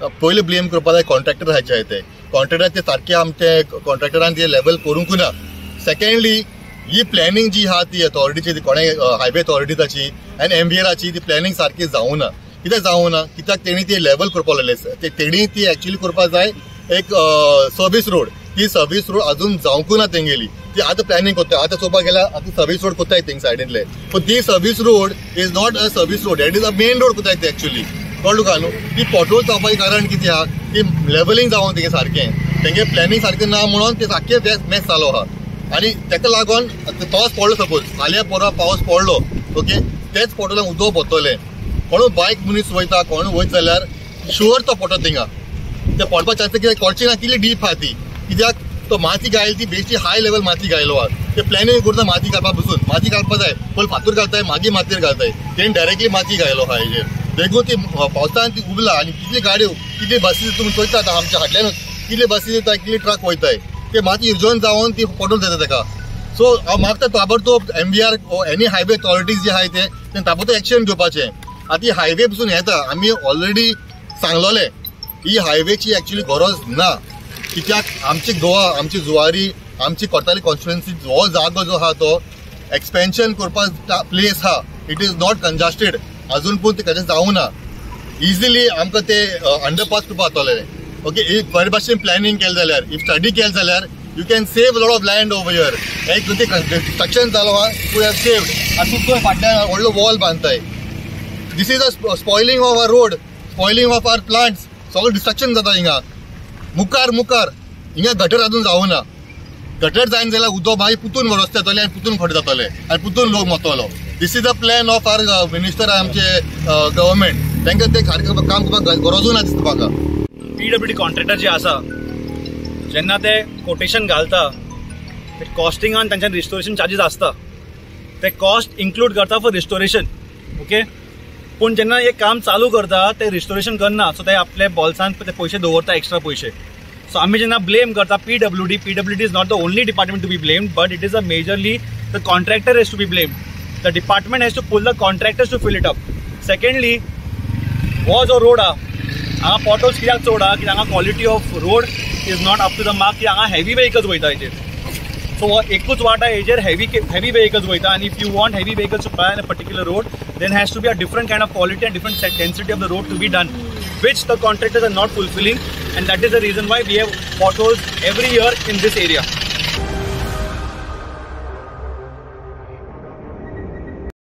पयलीं ब्लेम करपा जाय कॉन्ट्रॅक्टर हाचे ते कॉन्ट्रॅक्टर ते सारखे आमचे कॉन्ट्रॅक्टरान ते लेवल करूंक ना. सेकंडली ही प्लॅनिंग जी आहा ती अथॉरिटीची ती कोणे हायवे अथॉरिटीची आनी एमबीआराची ती प्लॅनिंग सारकी जावं ना. कित्याक जावं ना कित्याक तेणी ती लेवल करपा लागले तेणी ती एक्चुअली करपा जाय एक सर्वीस रोड. ती सर्वीस रोड अजून जावंक ना तेंगेली ती आतां प्लॅनिंग करता. आतां चोवपाक गेल्यार आतां सर्वीस रोड कोताय थिंग सायडींतले पूण ती service road is not a service road it is a main road कोताय ते एक्चुअली कळ्ळें तुका न्हू. ती पोटहोल जावपाचें कारण कितें आहा की लेवलिंग जावं तेगे सारकें तेंगे प्लॅनिंग सारकें ना म्हणून ते सारकें मॅस जालो आहा. आनी तेका लागून पावस पडलो सपोज फाल्यां परवा पावस पडलो ओके तेच पोटोलांक उदक पडटलें कोणूय बायक मनीस वयता कोणूय वयत जाल्यार शुअर तो पडटा थिंगा ते पडपा चान्स कित्याक कळची ना कितली डीप आहा ती कित्याक तो माती घायल ती बेश्टी हाय लेवल माती घायलो आहा. ते प्लॅनिंग करता माती घालपा बसून माती घालपा जाय पयलीं फातूर घालताय मागीर मातयेर घालताय तेणी डायरेक्टली माती घायलो आहा हेजेर देखून ती पावसान ती उबला आनी कितली गाडयो कितली बसीस तुमी चोयता आतां आमच्या फाटल्यान कितले बसीस येताय कितले ट्रक वयताय ते माती इर्जोन जावन ती पडून जाता तेका. सो हांव मागता ताबडतोब एमबीआर एनी हायवे अथॉरिटीज जे आहाय ते ताबडतोब एक्शन घेवपाचें. आतां ही हायवे पसून येता आमी ऑलरेडी सांगलोले ही हायवेची एक्चुअली गरज ना कित्याक आमची गोवा आमची जुवारी आमची कोर्ताली कॉन्स्टिट्युएन्सी हो जागो जो आहा तो एक्सपेन्शन करपा प्लेस आहा इट इज नॉट कंजस्टेड अजून पूण ते कशें जावं ना. इजिली आमकां ते अंडरपास करपा जातलें ओके. इफ बरे भाशेन प्लॅनिंग केलें जाल्यार इफ स्टडी केलें जाल्यार you can save a lot of land over here. एक ते construction जालो आहा we have saved आनी तुका फाटल्यान व्हडलो wall बांदताय. This is a spoiling of our road, spoiling of our plants. सगळं डिस्ट्रक्शन जाता हिंगा मुखार हिंगा गटर अजून जावं ना. गटर जायन जाल्यार उदक मागीर पुतून रस्ते जातले आनी पुतून खड जातले आनी पुतून लोक मरतलो. This is the plan of our minister आमचे गव्हर्मेंट तांकां ते सारकें काम करपाक गरजूच ना दिसता म्हाका. PWD कॉन्ट्रॅक्टर जे आसा जेन्ना ते कोटेशन घालता ते कॉस्टिंगान तांच्यान रिस्टोरेशन चार्जीस आसता ते कॉस्ट इन्क्लूड करता फॉर रिस्टोरेशन ओके. पूण जेन्ना एक काम चालू करता ते रिस्टोरेशन करना सो ते आपले बॉल्सान ते पयशे दवरता एक्स्ट्रा पयशे. सो आमी जेन्ना ब्लेम करता PWD is not the only department to be blamed but it is a majorly the contractor has to be blamed. The department has to pull the contractors to fill it up. Secondly हो जो road आहा हांगा potholes कित्याक चड आहा कित्याक हांगा quality of road is not up to the mark की हांगा हेवी व्हेकल्स वयता हेजेर. सो हो एकूच वाट आहे हेजेर हेवी व्हेकल्स वयता आनी if you want heavy vehicles to by on a particular road then has to be a different kind of quality and different density of the road to be done which the contractors are not fulfilling and that is the reason why we have potholes every year in this area.